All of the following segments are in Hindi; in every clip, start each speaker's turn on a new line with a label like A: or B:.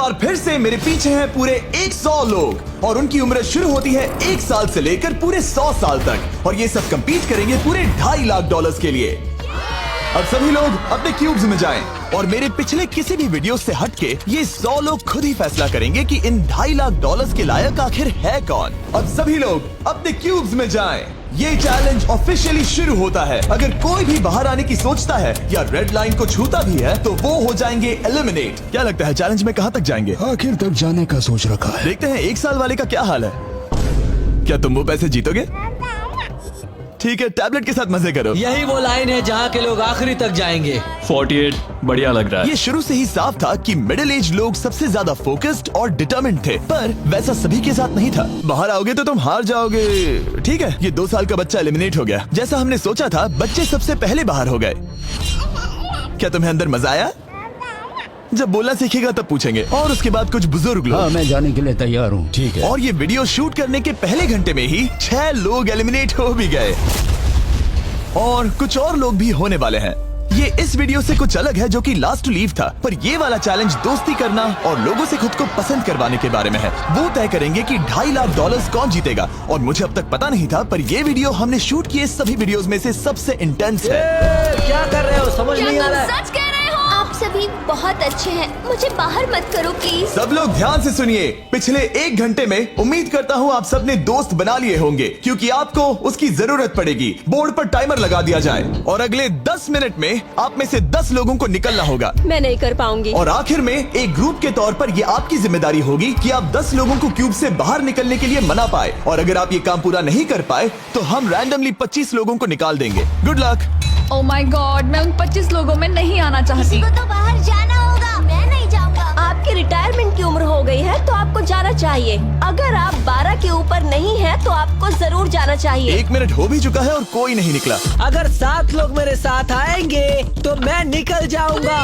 A: बार फिर से मेरे पीछे हैं पूरे 100 लोग और उनकी उम्र शुरू होती है 1 साल से लेकर पूरे 100 साल तक और ये सब कंपीट करेंगे पूरे $2.5 लाख के लिए। अब सभी लोग अपने क्यूब्स में जाएं और मेरे पिछले किसी भी वीडियो से हटके ये 100 लोग खुद ही फैसला करेंगे कि इन $2.5 लाख के लायक आखिर है कौन। अब सभी लोग अपने क्यूब्स में जाएं। ये चैलेंज ऑफिशियली शुरू होता है। अगर कोई भी बाहर आने की सोचता है या रेड लाइन को छूता भी है तो वो हो जाएंगे एलिमिनेट। क्या लगता है चैलेंज में कहाँ तक जाएंगे?
B: आखिर तक जाने का सोच रखा है।
A: देखते हैं 1 साल वाले का क्या हाल है। क्या तुम वो पैसे जीतोगे? ठीक है, टैबलेट के साथ मजे करो।
C: यही वो लाइन है जहाँ के लोग आखिरी तक जाएंगे।
D: 48 बढ़िया लग रहा है।
A: ये शुरू से ही साफ था कि मिडिल एज लोग सबसे ज्यादा फोकस्ड और डिटरमिन्ड थे, पर वैसा सभी के साथ नहीं था। बाहर आओगे तो तुम हार जाओगे। ठीक है, ये 2 साल का बच्चा एलिमिनेट हो गया। जैसा हमने सोचा था, बच्चे सबसे पहले बाहर हो गए। क्या तुम्हें अंदर मजा आया? जब बोलना सीखेगा तब पूछेंगे। और उसके बाद कुछ बुजुर्ग लोग।
B: हाँ, मैं जाने के लिए तैयार हूँ। ठीक है।
A: और ये वीडियो शूट करने के पहले घंटे में ही 6 लोग एलिमिनेट हो भी गए और कुछ और लोग भी होने वाले हैं। ये इस वीडियो से कुछ अलग है जो कि लास्ट टू लीव था, पर ये वाला चैलेंज दोस्ती करना और लोगों से खुद को पसंद करवाने के बारे में है। वो तय करेंगे कि $2.5 लाख कौन जीतेगा और मुझे अब तक पता नहीं था, पर ये वीडियो हमने शूट किए सभी वीडियोस में से सबसे इंटेंस है।
C: क्या कर रहे हो? समझ नहीं आ रहा है।
E: सच कह रहे हो? आप सभी बहुत अच्छे हैं, मुझे बाहर मत करो प्लीज।
A: सब लोग ध्यान से सुनिए। पिछले 1 घंटे में उम्मीद करता हूँ आप सबने दोस्त बना लिए होंगे, क्योंकि आपको उसकी जरूरत पड़ेगी। बोर्ड पर टाइमर लगा दिया जाए और अगले 10 मिनट में आप में से 10 लोगों को निकलना होगा।
E: मैं नहीं कर पाऊंगी।
A: और आखिर में एक ग्रुप के तौर पर ये आपकी जिम्मेदारी होगी कि आप 10 लोगों को क्यूब से बाहर निकलने के लिए मना पाए। और अगर आप ये काम पूरा नहीं कर पाए तो हम रैंडमली 25 लोगों को निकाल देंगे। Good luck.
F: Oh my God, मैं उन 25 लोगों में नहीं आना चाहती।
E: किसी को तो बाहर जाना होगा। मैं नहीं जाऊंगा। आपकी रिटायरमेंट की उम्र हो गई है तो आपको जाना चाहिए। अगर आप 12 के ऊपर नहीं हैं तो आपको जरूर जाना चाहिए।
A: 1 मिनट हो भी चुका है और कोई नहीं निकला।
C: अगर 7 लोग मेरे साथ आएंगे तो मैं निकल जाऊंगा।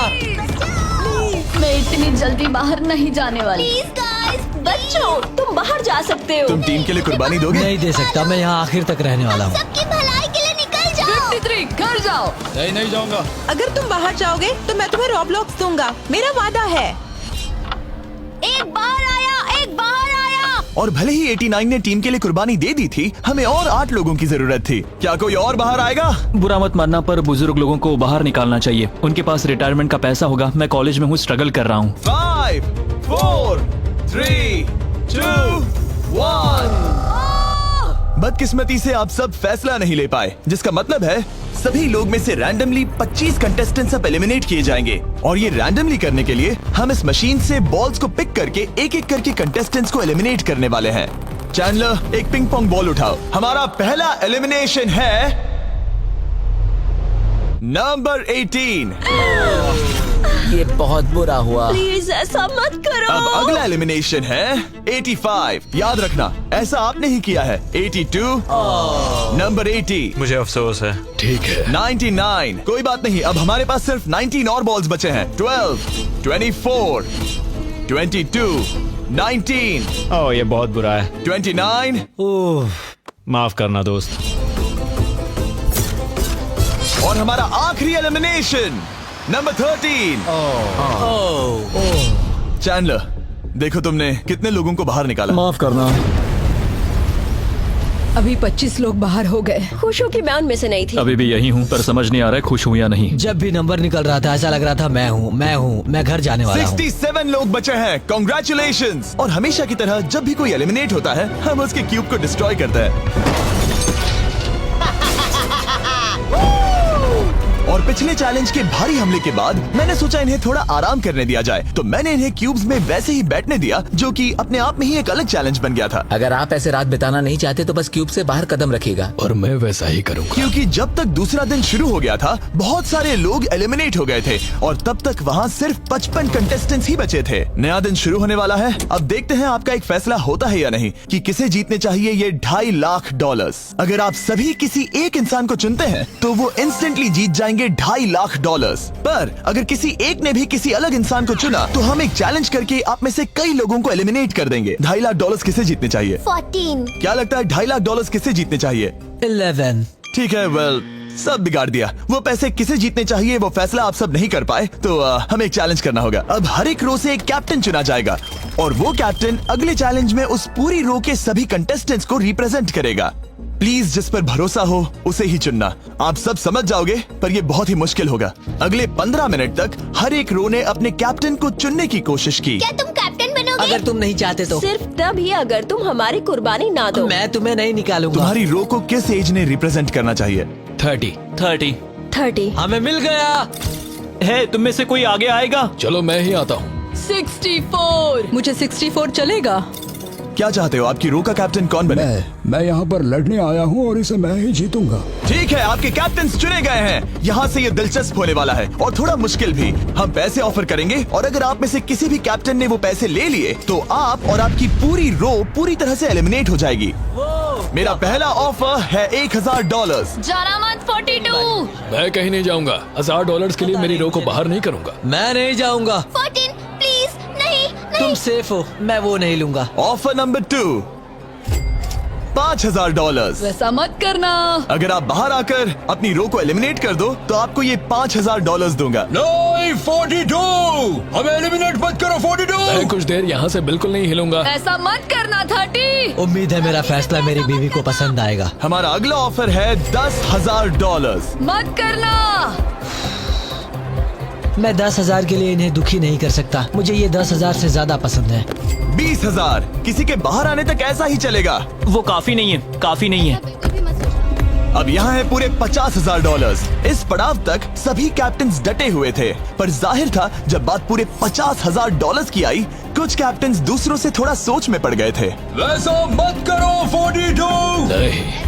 F: मैं इतनी जल्दी बाहर नहीं जाने वाली।
E: प्लीज गाइस, बच्चों तुम बाहर जा सकते हो।
A: तुम टीम के लिए कुर्बानी दोगे?
C: नहीं दे सकता, मैं यहाँ आखिर तक रहने वाला हूँ।
E: सबकी भलाई के लिए निकल जाओ।
F: 53 घर जाओ।
B: नहीं जाऊंगा।
G: अगर तुम बाहर जाओगे तो मैं तुम्हें रॉब्लॉक्स दूंगा, मेरा वादा है।
E: एक बाहर आया, एक बाहर आया।
A: और भले ही 89 ने टीम के लिए कुर्बानी दे दी थी, हमें और 8 लोगों की जरूरत थी। क्या कोई और बाहर आएगा?
D: बुरा मत मानना, पर बुजुर्ग लोगों को बाहर निकालना चाहिए। उनके पास रिटायरमेंट का पैसा होगा। मैं कॉलेज में हूँ, स्ट्रगल कर रहा हूँ।
A: 5, 4, 3, 2, 1। बदकिस्मती से आप सब फैसला नहीं ले पाए, जिसका मतलब है सभी लोग में से रैंडमली 25 कंटेस्टेंट्स अब एलिमिनेट किए जाएंगे। और ये रैंडमली करने के लिए हम इस मशीन से बॉल्स को पिक करके एक-एक करके कंटेस्टेंट्स को एलिमिनेट करने वाले हैं। चैंडलर, एक पिंग पोंग बॉल उठाओ। हमारा पहला एलिमिनेशन है नंबर 18।
C: ये बहुत बुरा हुआ।
E: प्लीज ऐसा मत करो।
A: अब अगला एलिमिनेशन है 85। याद रखना, ऐसा आपने ही किया है। 82, नंबर 80,
H: मुझे अफसोस है।
B: ठीक है।
A: 99। कोई बात नहीं, अब हमारे पास सिर्फ 19 और बॉल्स बचे हैं। 12, 24, 22, 19,
H: ओह ये बहुत बुरा है।
A: 29,
C: ओह,
H: माफ करना दोस्त।
A: और हमारा आखिरी एलिमिनेशन नंबर 13। चैंडलर, देखो तुमने कितने लोगों को बाहर निकाला।
D: माफ करना।
F: अभी 25 लोग बाहर हो गए।
E: खुश हूँ कि मैं उनमें से नहीं थी।
D: अभी भी यही हूँ, पर समझ नहीं आ रहा है खुश हूँ या नहीं।
C: जब भी नंबर निकल रहा था ऐसा लग रहा था मैं घर जाने वाला हूँ।
A: 67 लोग बचे हैं। कॉन्ग्रेचुलेशंस। और हमेशा की तरह जब भी कोई एलिमिनेट होता है, हम उसके क्यूब को डिस्ट्रॉय करते हैं। और पिछले चैलेंज के भारी हमले के बाद मैंने सोचा इन्हें थोड़ा आराम करने दिया जाए, तो मैंने इन्हें क्यूब्स में वैसे ही बैठने दिया, जो कि अपने आप में ही एक अलग चैलेंज बन गया था।
I: अगर आप ऐसे रात बिताना नहीं चाहते तो बस क्यूब से बाहर कदम रखिएगा।
B: और मैं वैसा ही करूँगा।
A: क्योंकि जब तक दूसरा दिन शुरू हो गया था, बहुत सारे लोग एलिमिनेट हो गए थे और तब तक वहाँ सिर्फ 55 कंटेस्टेंट्स ही बचे थे। नया दिन शुरू होने वाला है। अब देखते हैं आपका एक फैसला होता है या नहीं कि किसे जीतने चाहिए ये $2.5 लाख। अगर आप सभी किसी एक इंसान को चुनते हैं तो वो इंस्टेंटली जीत जाएंगे $2.5 लाख। पर अगर किसी एक ने भी किसी अलग इंसान को चुना तो हम एक चैलेंज करके आप में से कई लोगों को एलिमिनेट कर देंगे। $2.5 लाख किसे जीतने चाहिए?
E: 14।
A: क्या लगता है $2.5 लाख किसे जीतने चाहिए?
C: 11।
A: ठीक है, वेल सब बिगाड़ दिया। वो पैसे किसे जीतने चाहिए वो फैसला आप सब नहीं कर पाए, तो हमें एक चैलेंज करना होगा। अब हर एक रो से एक कैप्टन चुना जाएगा और वो कैप्टन अगले चैलेंज में उस पूरी रो के सभी कंटेस्टेंट्स को रिप्रेजेंट करेगा। प्लीज जिस पर भरोसा हो उसे ही चुनना। आप सब समझ जाओगे, पर ये बहुत ही मुश्किल होगा। अगले 15 मिनट तक हर एक रो ने अपने कैप्टन को चुनने की कोशिश की।
E: क्या तुम कैप्टन बनोगे?
C: अगर तुम नहीं चाहते तो
E: सिर्फ तब ही अगर तुम हमारी कुर्बानी ना दो।
C: मैं तुम्हें नहीं निकालूंगा।
A: तुम्हारी रो को किस एज ने रिप्रेजेंट करना चाहिए?
D: 30।
C: हमें मिल गया।
D: है तुम में से कोई आगे आएगा?
B: चलो मैं ही आता हूँ।
G: 64। मुझे 64 चलेगा।
A: क्या चाहते हो, आपकी रो का कैप्टन कौन बने?
B: मैं यहाँ पर लड़ने आया हूँ और इसे मैं ही जीतूंगा।
A: ठीक है, आपके कैप्टन चुने गए हैं। यहाँ से ये दिलचस्प होने वाला है और थोड़ा मुश्किल भी। हम पैसे ऑफर करेंगे और अगर आप में से किसी भी कैप्टन ने वो पैसे ले लिए तो आप और आपकी पूरी रो पूरी तरह से एलिमिनेट हो जाएगी। मेरा पहला ऑफर है $1000।
F: जाना मत 42।
B: मैं कहीं नहीं जाऊंगा। $1000 के लिए मेरी रो को बाहर नहीं करूंगा।
C: मैं नहीं जाऊंगा।
E: 14 प्लीज नहीं।
C: तुम सेफ हो, मैं वो नहीं लूंगा।
A: Offer number 2, $5000।
G: वैसा मत करना।
A: अगर आप बाहर आकर अपनी रो को एलिमिनेट कर दो तो आपको ये $5000 दूंगा।
B: नहीं, 42। हमें एलिमिनेट मत करो। 42। मैं कुछ देर यहाँ से बिल्कुल नहीं हिलूंगा।
G: ऐसा मत करना 30।
C: उम्मीद है मेरा फैसला मेरी बीवी को पसंद आएगा।
A: हमारा अगला ऑफर है $10,000।
G: मत करना।
C: मैं 10,000 के लिए इन्हें दुखी नहीं कर सकता। मुझे ये 10,000 से ज्यादा पसंद है।
A: 20,000। किसी के बाहर आने तक ऐसा ही चलेगा।
D: वो काफी नहीं है, काफी नहीं है।
A: अब यहाँ है पूरे $50,000। इस पड़ाव तक सभी कैप्टन्स डटे हुए थे, पर जाहिर था जब बात पूरे $50,000 की आई, कुछ कैप्टन्स दूसरों से थोड़ा सोच में पड़ गए थे।
B: वैसा मत करो 42। नहीं।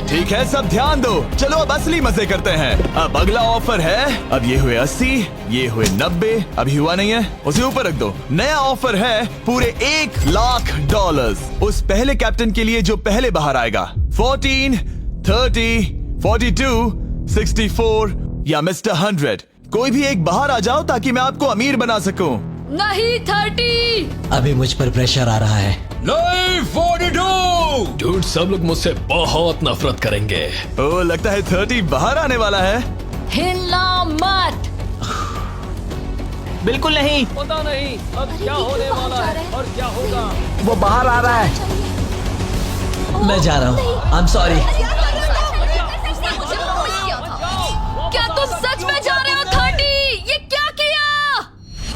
A: ठीक है, सब ध्यान दो। चलो अब असली मजे करते हैं। अब अगला ऑफर है, अब ये हुए 80, ये हुए 90, अभी हुआ नहीं है, उसे ऊपर रख दो। नया ऑफर है पूरे $1,00,000 उस पहले कैप्टन के लिए जो पहले बाहर आएगा। 14, 30, 42, 64 या मिस्टर 100। कोई भी एक बाहर आ जाओ ताकि मैं आपको अमीर बना सकूं।
G: नहीं 30।
C: अभी मुझ पर प्रेशर आ रहा है।
B: नहीं 42। डूड, सब लोग मुझसे बहुत नफरत करेंगे।
A: ओ, लगता है 30 बाहर आने वाला है।
G: हिलना मत।
D: बिल्कुल नहीं।
B: पता नहीं अब क्या होने वाला है और क्या होगा।
C: वो बाहर आ रहा है। मैं जा रहा हूँ। आई एम सॉरी।
G: क्या तुम सच में जा रहे हो 30? ये क्या किया?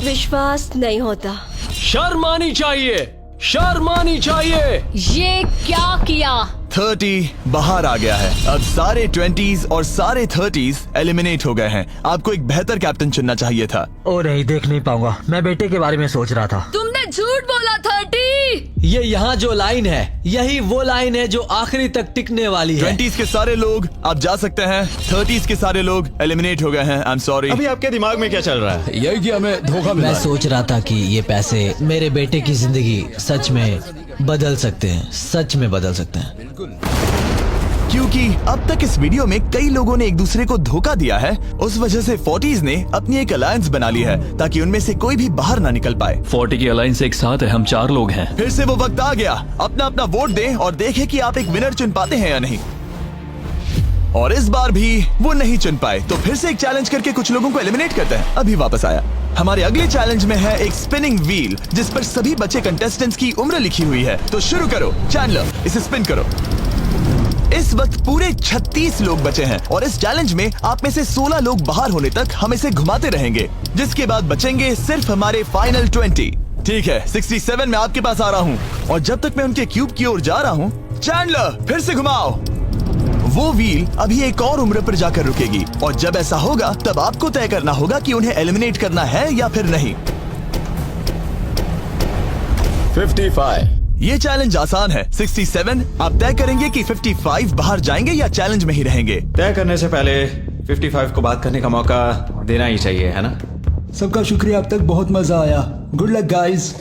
E: विश्वास नहीं होता।
B: शर्म आनी चाहिए, शर्म आनी चाहिए।
G: ये क्या किया?
A: 30 बाहर आ गया है। अब सारे 20s और सारे 30s एलिमिनेट हो गए हैं। आपको एक बेहतर कैप्टन चुनना चाहिए था।
C: ओ नहीं, देख नहीं पाऊंगा। मैं बेटे के बारे में सोच रहा था।
G: तुमने झूठ बोला 30।
C: ये यहाँ जो लाइन है, यही वो लाइन है जो आखिरी तक टिकने वाली है।
A: 20s के सारे लोग आप जा सकते हैं, 30s के सारे लोग एलिमिनेट हो गए हैं। आई एम सॉरी।
H: अभी आपके दिमाग में क्या चल रहा है?
B: यही कि हमें धोखा मिला
C: मैं
B: है।
C: सोच रहा था कि ये पैसे मेरे बेटे की जिंदगी सच में बदल सकते हैं, सच में बदल सकते हैं।
A: क्योंकि अब तक इस वीडियो में कई लोगों ने एक दूसरे को धोखा दिया है, उस वजह से 40s ने अपनी एक अलायंस बना ली है ताकि उनमें से कोई भी बाहर ना निकल पाए।
D: 40 की अलायंस एक साथ है, हम 4 लोग हैं।
A: फिर से वो वक्त आ गया। अपना अपना वोट दें और देखें कि आप एक विनर चुन पाते हैं या नहीं। और इस बार भी वो नहीं चुन पाए, तो फिर से एक चैलेंज करके कुछ लोगों को एलिमिनेट करते हैं। अभी वापस आया। हमारे अगले चैलेंज में है एक स्पिनिंग व्हील जिस पर सभी बचे कंटेस्टेंट्स की उम्र लिखी हुई है। तो शुरू करो चैंडलर, इसे स्पिन करो। इस वक्त पूरे 36 लोग बचे हैं और इस चैलेंज में आप में से 16 लोग बाहर होने तक हम इसे घुमाते रहेंगे, जिसके बाद बचेंगे सिर्फ हमारे फाइनल 20। ठीक है, 67 में आपके पास आ रहा हूँ और जब तक मैं उनके क्यूब की ओर जा रहा हूँ, चैंडलर फिर से घुमाओ। वो व्हील अभी एक और उम्र पर जाकर रुकेगी और जब ऐसा होगा तब आपको तय करना होगा कि उन्हें एलिमिनेट करना है या फिर नहीं।
B: 55।
A: ये चैलेंज आसान है। 67 आप तय करेंगे कि 55 बाहर जाएंगे या चैलेंज में ही रहेंगे।
H: तय करने से पहले 55 को बात करने का मौका देना ही चाहिए, है ना?
B: सबका शुक्रिया, अब तक बहुत मजा आया। Good luck guys.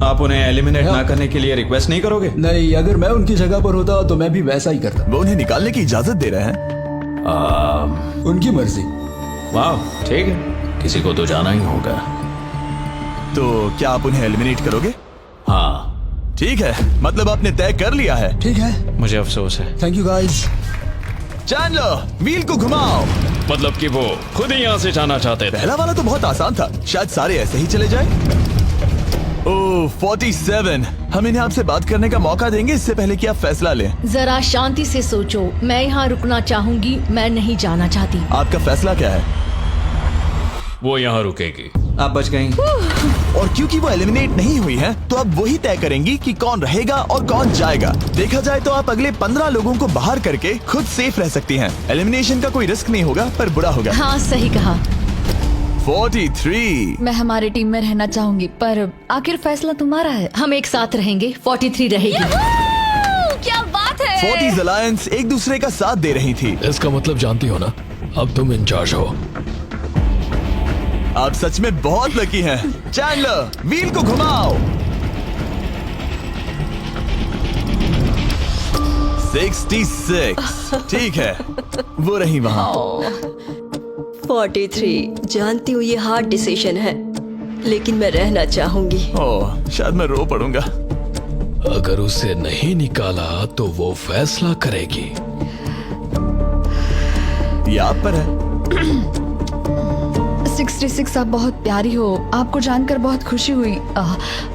H: आप उन्हें एलिमिनेट ना करने के लिए रिक्वेस्ट नहीं करोगे?
B: नहीं, अगर मैं उनकी जगह पर होता तो मैं भी वैसा ही करता।
A: वो उन्हें निकालने की इजाजत दे रहे हैं।
B: उनकी मर्जी।
H: वाह, ठीक है।
B: किसी को तो जाना ही होगा।
A: तो क्या आप उन्हें एलिमिनेट करोगे?
B: हाँ
A: ठीक है, मतलब आपने तय कर लिया है।
B: ठीक है,
H: मुझे अफसोस है।
B: Thank you guys.
A: Chandler wheel को घुमाओ।
B: मतलब कि वो खुद ही यहाँ से जाना चाहते थे।
A: पहला वाला तो बहुत आसान था, शायद सारे ऐसे ही चले जाए। ओह 47, हम इन्हें आपसे बात करने का मौका देंगे इससे पहले कि आप फैसला लें।
F: जरा शांति से सोचो, मैं यहाँ रुकना चाहूंगी, मैं नहीं जाना चाहती।
A: आपका फैसला क्या है?
B: वो यहाँ रुकेगी।
H: आप बच गई।
A: और क्योंकि वो एलिमिनेट नहीं हुई है तो अब वही तय करेंगी कि कौन रहेगा और कौन जाएगा। देखा जाए तो आप अगले 15 लोगों को बाहर करके खुद सेफ रह सकती हैं। एलिमिनेशन का कोई रिस्क नहीं होगा पर बुरा होगा।
F: हाँ सही कहा।
A: 43।
F: मैं हमारे टीम में रहना चाहूंगी, पर आखिर फैसला तुम्हारा है। हम एक साथ रहेंगे। 43 रहेगी।
G: क्या बात है।
A: 40s अलायंस एक दूसरे का साथ दे रही थी।
B: इसका मतलब जानती हो ना, अब तुम इंचार्ज हो।
A: आप सच में बहुत लकी हैं। चैंडलर व्हील को घुमाओ। 66। ठीक है, वो रही वहाँ।
E: 43। जानती हूँ ये हार्ड डिसीजन है, लेकिन मैं रहना चाहूंगी।
A: ओह शायद मैं रो पड़ूंगा।
B: अगर उसे नहीं निकाला तो वो फैसला करेगी।
A: ये आप पर है।
F: 66 आप बहुत प्यारी हो, आपको जानकर बहुत खुशी हुई।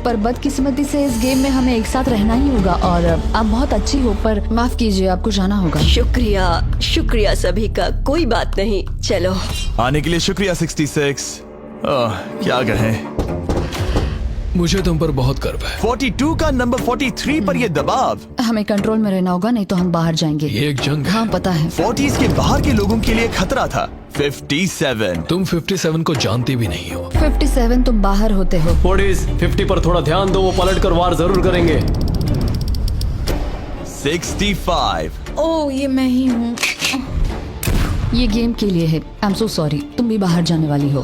F: पर बदकिस्मती से इस गेम में हमें एक साथ रहना ही होगा। और आप बहुत अच्छी हो, पर माफ कीजिए, आपको जाना होगा।
E: शुक्रिया शुक्रिया सभी का, कोई बात नहीं। चलो
A: आने के लिए शुक्रिया 66। क्या कहें।
B: मुझे तुम पर बहुत गर्व है।
A: 42 का नंबर 43 पर ये दबाव।
F: हमें कंट्रोल में रहना होगा, नहीं तो हम बाहर जाएंगे।
B: ये एक जंग है।
F: हाँ पता है।
A: 40s के बाहर के लोगों के लिए खतरा था। 57।
B: तुम 57 को जानती भी नहीं हो।
F: 57 तुम बाहर होते हो।
J: 50 पर थोड़ा ध्यान दो, वो पलट कर वार जरूर करेंगे।
A: 65।
F: ओह ये मैं ही हूँ। ये गेम के लिए है। आई एम सो सॉरी, तुम भी बाहर जाने वाली हो।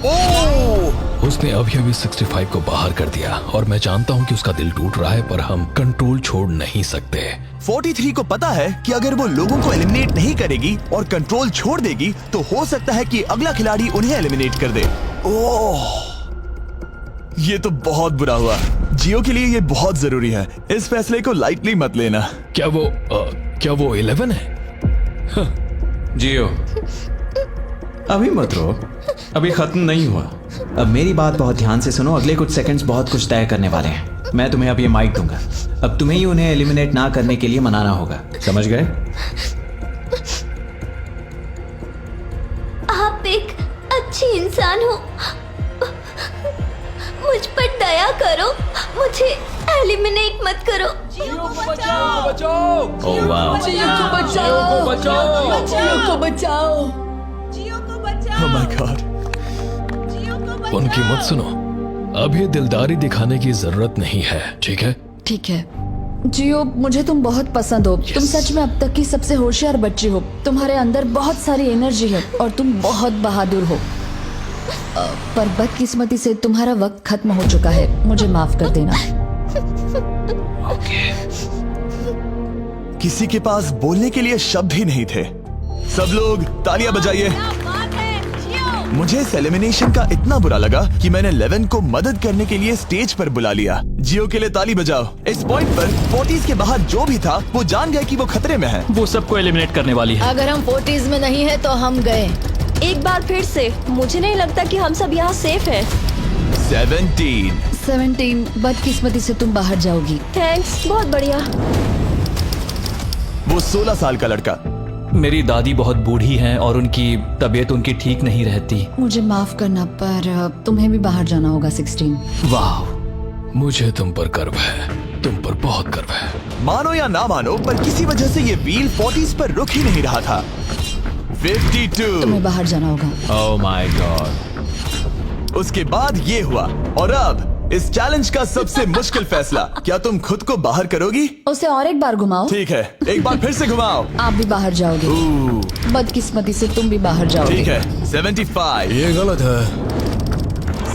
B: उसने अभी 65 को बाहर कर दिया और मैं जानता हूँ कि उसका दिल टूट रहा है, पर हम कंट्रोल छोड़ नहीं सकते।
A: 43 को पता है कि अगर वो लोगों को एलिमिनेट नहीं करेगी और कंट्रोल छोड़ देगी तो हो सकता है कि अगला खिलाड़ी उन्हें एलिमिनेट कर दे। ओह ये तो बहुत बुरा हुआ। जियो के लिए ये बहुत जरूरी है। इस फैसले को लाइटली मत लेना।
B: क्या वो 11 है?
H: जियो अभी मत रो, अभी खत्म नहीं हुआ। अब मेरी बात बहुत ध्यान से सुनो, अगले कुछ सेकंड्स बहुत कुछ तय करने वाले हैं। मैं तुम्हें अब ये माइक दूंगा। अब तुम्हें ही उन्हें एलिमिनेट ना करने के लिए मनाना होगा, समझ गए?
E: आप एक अच्छी इंसान हो, मुझ पर दया करो, मुझे एलिमिनेट मत करो।
H: ओह वाह।
A: Oh my God।
B: उनकी मत सुनो, अभी दिलदारी दिखाने की जरूरत नहीं है, ठीक है?
F: ठीक है जियो, मुझे तुम बहुत पसंद हो। तुम सच में अब तक की सबसे होशियार बच्ची हो। तुम्हारे अंदर बहुत सारी एनर्जी है और तुम बहुत बहादुर हो। पर बदकिस्मती से तुम्हारा वक्त खत्म हो चुका है। मुझे माफ कर देना।
A: किसी के पास बोलने के लिए शब्द ही नहीं थे। सब लोग तालियां बजाइए। मुझे इस एलिमिनेशन का इतना बुरा लगा कि मैंने 11 को मदद करने के लिए स्टेज पर बुला लिया। जियो के लिए ताली बजाओ। इस पॉइंट पर 40s के बाहर जो भी था वो जान गया कि वो खतरे में है।
D: वो सबको एलिमिनेट करने वाली है।
F: अगर हम 40s में नहीं है तो हम गए।
E: एक बार फिर से, मुझे नहीं लगता कि हम सब यहाँ सेफ हैं।
A: 17।
F: बदकिस्मती से तुम बाहर जाओगी।
E: थैंक्स, बहुत बढ़िया।
A: वो 16 साल का लड़का।
D: मेरी दादी बहुत बूढ़ी हैं और उनकी तबीयत उनकी ठीक नहीं रहती।
F: मुझे माफ करना, पर तुम्हें भी बाहर जाना होगा। 16।
D: वाह,
B: मुझे तुम पर गर्व है, तुम पर बहुत गर्व है।
A: मानो या ना मानो, पर किसी वजह से ये व्हील 40s पर रुक ही नहीं रहा था। 52।
F: तुम्हें बाहर जाना होगा।
H: Oh my God.
A: उसके बाद ये हुआ और अब इस चैलेंज का सबसे मुश्किल फैसला। क्या तुम खुद को बाहर करोगी?
F: उसे और एक बार घुमाओ।
A: ठीक है, एक बार फिर से घुमाओ।
F: आप भी बाहर जाओगे। बदकिस्मती से तुम भी बाहर जाओगे।
A: ठीक है। 75।
B: ये गलत है।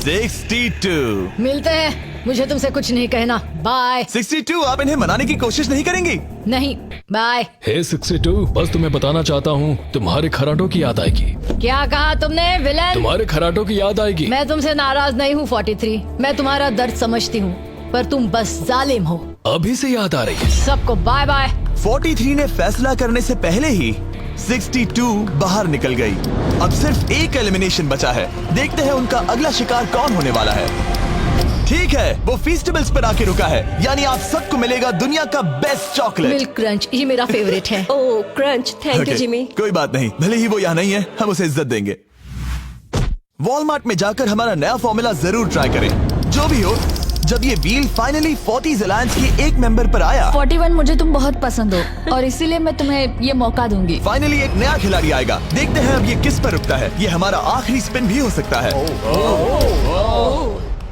A: 62।
F: मिलते हैं, मुझे तुमसे कुछ नहीं कहना। बाय।
A: 62। आप इन्हें मनाने की कोशिश नहीं करेंगी?
F: नहीं, बाय।
B: हे 62, बस तुम्हें बताना चाहता हूँ, तुम्हारे खराटों की याद आएगी।
F: क्या कहा तुमने विलेन?
B: तुम्हारे खराटों की याद आएगी।
F: मैं तुमसे नाराज नहीं हूँ 43। मैं तुम्हारा दर्द समझती हूँ, पर तुम बस जालिम हो।
B: अभी से याद आ रही है।
F: सबको बाय बाय।
A: 43 ने फैसला करने से पहले ही 62 बाहर निकल गई। अब सिर्फ एक एलिमिनेशन बचा है। देखते हैं उनका अगला शिकार कौन होने वाला है। ठीक है, वो फीस्टेबल्स पर आके रुका है, यानी आप सबको मिलेगा दुनिया का बेस्ट चॉकलेट।
G: मिल्क क्रंच, ये मेरा फेवरेट है।
E: ओह क्रंच, थैंक यू जिमी।
A: कोई बात नहीं, भले ही वो यहाँ नहीं है, हम उसे इज्जत देंगे। वॉलमार्ट में जाकर हमारा नया फॉर्मूला जरूर ट्राई करें। जो भी हो, जब ये व्हील फाइनली 40s अलायंस के एक मेंबर पर आया।
F: 41 मुझे तुम बहुत पसंद हो और इसीलिए मैं तुम्हें ये मौका दूंगी।
A: फाइनली एक नया खिलाड़ी आएगा। देखते हैं अब ये किस पर रुकता है। ये हमारा आखिरी स्पिन भी हो सकता है।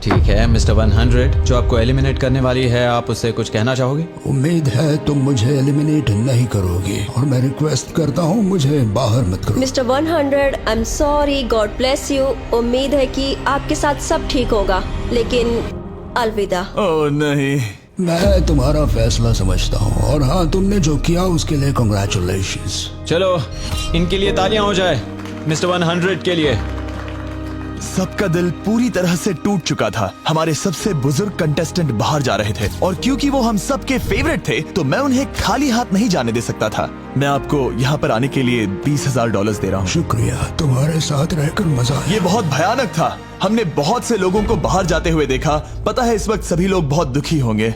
H: ठीक है मिस्टर 100, जो आपको एलिमिनेट करने वाली है, आप उससे कुछ कहना चाहोगे?
K: उम्मीद है तुम मुझे एलिमिनेट नहीं करोगे और मैं रिक्वेस्ट करता हूँ मुझे बाहर मत करो।
E: Mister 100, I am sorry, God bless you. उम्मीद है कि आपके साथ सब ठीक होगा, लेकिन अलविदा।
A: ओह नहीं,
K: मैं तुम्हारा फैसला समझता हूँ और हाँ, तुमने जो किया उसके लिए कांग्रेचुलेशंस।
H: चलो इनके लिए तालियां हो जाए, मिस्टर 100 के लिए।
A: सबका दिल पूरी तरह से टूट चुका था। हमारे सबसे बुजुर्ग कंटेस्टेंट बाहर जा रहे थे और क्योंकि वो हम सबके फेवरेट थे तो मैं उन्हें खाली हाथ नहीं जाने दे सकता था। मैं आपको यहाँ पर आने के लिए $20,000 दे रहा हूँ।
K: शुक्रिया, तुम्हारे साथ रहकर मजा आया।
A: ये बहुत भयानक था। हमने बहुत से लोगों को बाहर जाते हुए देखा। पता है इस वक्त सभी लोग बहुत दुखी होंगे,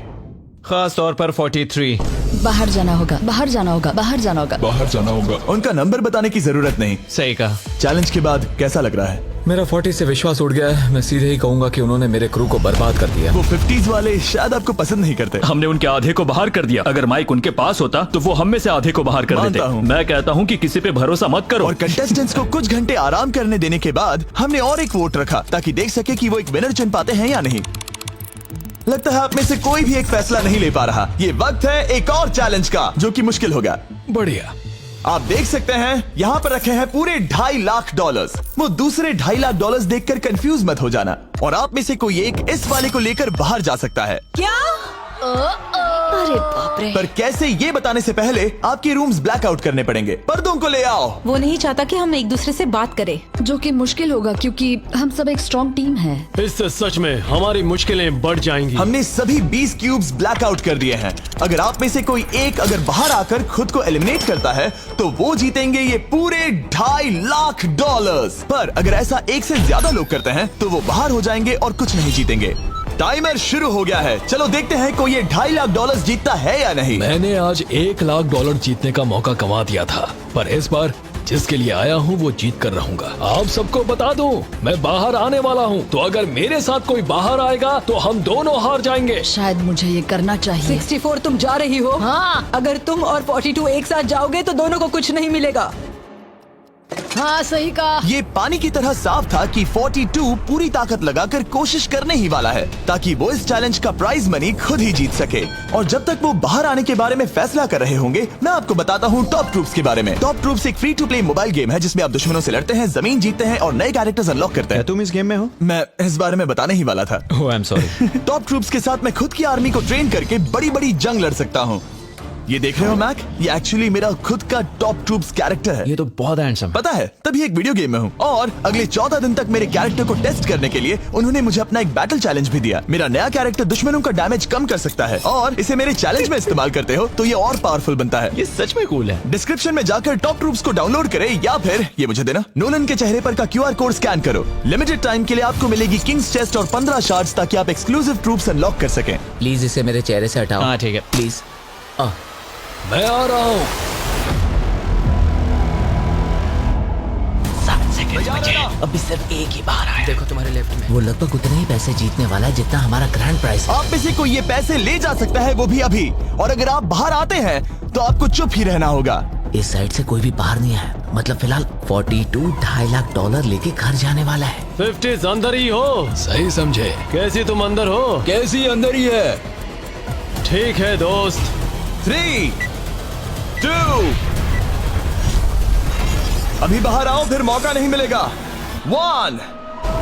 H: खास तौर पर 43।
F: बाहर जाना होगा, बाहर जाना होगा, बाहर जाना होगा,
B: बाहर जाना होगा।
A: उनका नंबर बताने की जरूरत नहीं।
H: सही कहा।
A: चैलेंज के बाद कैसा लग रहा है?
B: मेरा 40 से विश्वास उड़ गया है। मैं सीधे ही कहूंगा कि उन्होंने मेरे क्रू को बर्बाद कर दिया।
A: वो 50s वाले शायद आपको पसंद नहीं करते।
D: हमने उनके आधे को बाहर कर दिया। अगर माइक उनके पास होता तो वो हम में से आधे को बाहर कर
A: मानता
D: देते।
A: हूँ।
D: मैं कहता हूँ कि किसी पे भरोसा मत करो।
A: और कंटेस्टेंट्स को कुछ घंटे आराम करने देने के बाद हमने और एक वोट रखा ताकि देख सके कि वो एक विनर चुन पाते हैं या नहीं। लगता है आप में से कोई भी एक फैसला नहीं ले पा रहा। ये वक्त है एक और चैलेंज का, जो कि मुश्किल होगा।
B: बढ़िया।
A: आप देख सकते हैं यहाँ पर रखे हैं पूरे $2.5 लाख। वो दूसरे $2.5 लाख देखकर कंफ्यूज मत हो जाना। और आप में से कोई एक इस वाले को लेकर बाहर जा सकता है।
E: क्या? अरे बाप रे।
A: पर कैसे, ये बताने से पहले आपके रूम्स ब्लैकआउट करने पड़ेंगे। पर्दों को ले आओ।
G: वो नहीं चाहता कि हम एक दूसरे से बात करें,
F: जो कि मुश्किल होगा क्योंकि हम सब एक स्ट्रॉन्ग टीम है।
J: इससे सच में हमारी मुश्किलें बढ़ जाएंगी।
A: हमने सभी 20 क्यूब्स ब्लैकआउट कर दिए हैं। अगर आप में से कोई एक अगर बाहर आकर खुद को एलिमिनेट करता है तो वो जीतेंगे ये पूरे $2.5 लाख। पर अगर ऐसा एक से ज्यादा लोग करते हैं तो वो बाहर हो जाएंगे और कुछ नहीं जीतेंगे। टाइमर शुरू हो गया है। चलो देखते हैं कोई ये $2.5 लाख जीतता है या नहीं।
B: मैंने आज $1 लाख जीतने का मौका गंवा दिया था, पर इस बार जिसके लिए आया हूँ वो जीत कर रहूंगा। आप सबको बता दूं, मैं बाहर आने वाला हूँ, तो अगर मेरे साथ कोई बाहर आएगा तो हम दोनों हार जाएंगे।
F: शायद मुझे ये करना चाहिए।
G: 64 तुम जा रही हो? हाँ। अगर तुम और 42 एक साथ जाओगे तो दोनों को कुछ नहीं मिलेगा।
F: हाँ सही कहा।
A: ये पानी की तरह साफ था कि 42 पूरी ताकत लगाकर कोशिश करने ही वाला है ताकि वो इस चैलेंज का प्राइज मनी खुद ही जीत सके। और जब तक वो बाहर आने के बारे में फैसला कर रहे होंगे, मैं आपको बताता हूँ टॉप ट्रूप्स के बारे में। टॉप ट्रूप्स एक free to play mobile game है जिसमें आप दुश्मनों से लड़ते हैं, जमीन जीतते हैं और नए कैरेक्टर्स अनलॉक करते हैं।
H: तुम इस गेम में हो?
A: मैं इस बारे में बताने ही वाला था।
H: Oh I am sorry.
A: Top troops के साथ मैं खुद की आर्मी को ट्रेन करके बड़ी बड़ी जंग लड़ सकता हूँ। ये देख रहे हो मैक, ये एक्चुअली मेरा खुद का टॉप ट्रूप्स कैरेक्टर है।
H: ये तो बहुत हैंडसम।
A: पता है, तभी एक वीडियो गेम में हूँ। और अगले 14 दिन तक मेरे कैरेक्टर को टेस्ट करने के लिए उन्होंने मुझे अपना एक बैटल चैलेंज भी दिया। मेरा नया कैरेक्टर दुश्मनों का डैमेज कम कर सकता है और इसे मेरे चैलेंज में इस्तेमाल करते हो तो ये और पावरफुल बनता है।
H: ये सच में कूल है।
A: डिस्क्रिप्शन में जाकर टॉप ट्रूप्स को डाउनलोड करें या फिर ये मुझे देना, नोलन के चेहरे पर का QR कोड स्कैन करो। लिमिटेड टाइम के लिए आपको मिलेगी किंग्स चेस्ट और 15 शार्ड्स ताकि आप एक्सक्लूसिव ट्रूप्स अनलॉक कर सकें।
I: प्लीज इसे मेरे चेहरे से हटाओ।
H: हाँ ठीक है।
I: प्लीज।
B: मैं आ रहा हूँ।
I: 7 सेकंड बचे। अभी सिर्फ एक ही बाहर आया। देखो तुम्हारे लेफ्ट में। वो लगभग उतने ही पैसे जीतने वाला है जितना हमारा ग्रैंड प्राइस है।
A: आप में से कोई ये पैसे ले जा सकता है, वो भी अभी। और अगर आप बाहर आते हैं तो आपको चुप ही रहना होगा।
I: इस साइड से कोई भी बाहर नहीं आया, मतलब फिलहाल 42 $2.5 लाख लेके घर जाने वाला है।
J: 50 अंदर ही हो।
B: सही समझे।
J: कैसी तुम अंदर हो?
B: कैसी अंदर ही है।
J: ठीक है दोस्त।
A: 3, 2, अभी बाहर आओ, फिर मौका नहीं मिलेगा। 1,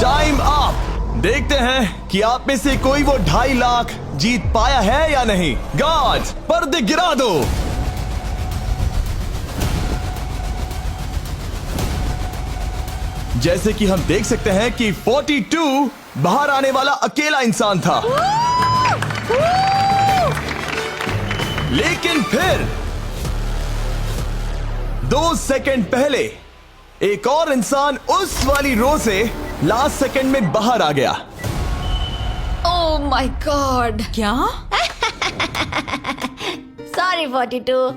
A: टाइम अप। देखते हैं कि आप में से कोई वो $2.5 लाख जीत पाया है या नहीं। गार्ड्स, पर्दे गिरा दो। जैसे कि हम देख सकते हैं कि 42 बाहर आने वाला अकेला इंसान था, लेकिन फिर 2 सेकंड पहले एक और इंसान उस वाली रो से लास्ट सेकंड में बाहर आ गया।
F: Oh my God.
G: क्या?
E: सॉरी 42।